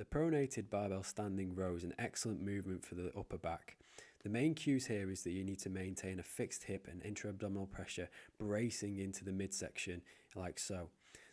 The pronated barbell standing row is an excellent movement for the upper back. The main cues here is that you need to maintain a fixed hip and intra-abdominal pressure bracing into the midsection like so.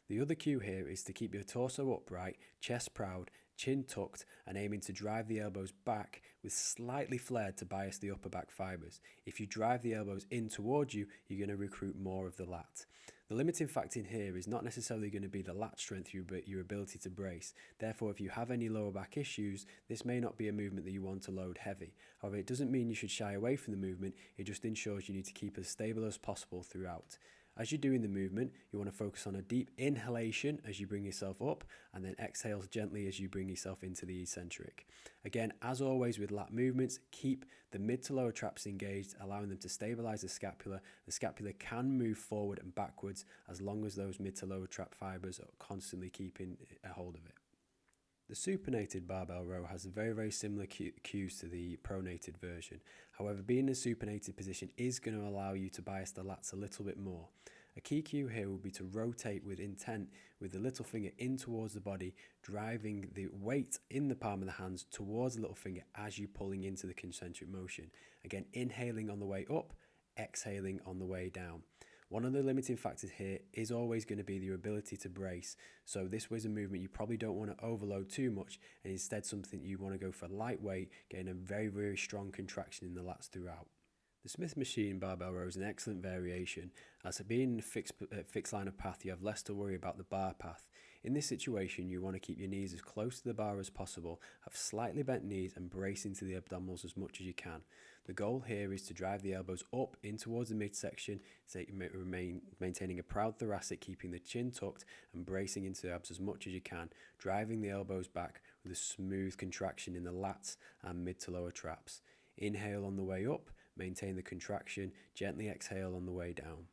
The other cue here is to keep your torso upright, chest proud, chin tucked and aiming to drive the elbows back with slightly flared to bias the upper back fibres. If you drive the elbows in towards you, you're going to recruit more of the lat. The limiting factor in here is not necessarily going to be the lat strength, but your ability to brace. Therefore, if you have any lower back issues, this may not be a movement that you want to load heavy. However, it doesn't mean you should shy away from the movement, it just ensures you need to keep as stable as possible throughout. As you're doing the movement, you want to focus on a deep inhalation as you bring yourself up and then exhale gently as you bring yourself into the eccentric. Again, as always with lat movements, keep the mid to lower traps engaged, allowing them to stabilize the scapula. The scapula can move forward and backwards as long as those mid to lower trap fibers are constantly keeping a hold of it. The supinated barbell row has very similar cues to the pronated version. However, being in a supinated position is going to allow you to bias the lats a little bit more. A key cue here will be to rotate with intent with the little finger in towards the body, driving the weight in the palm of the hands towards the little finger as you're pulling into the concentric motion. Again, inhaling on the way up, exhaling on the way down. One of the limiting factors here is always going to be your ability to brace. So this was a movement you probably don't want to overload too much, and instead something you want to go for lightweight, getting a very strong contraction in the lats throughout. The Smith machine barbell row is an excellent variation, as being in a fixed line of path you have less to worry about the bar path. In this situation you want to keep your knees as close to the bar as possible, have slightly bent knees and brace into the abdominals as much as you can. The goal here is to drive the elbows up in towards the midsection, so maintaining a proud thoracic, keeping the chin tucked and bracing into the abs as much as you can, driving the elbows back with a smooth contraction in the lats and mid to lower traps. Inhale on the way up, maintain the contraction, gently exhale on the way down.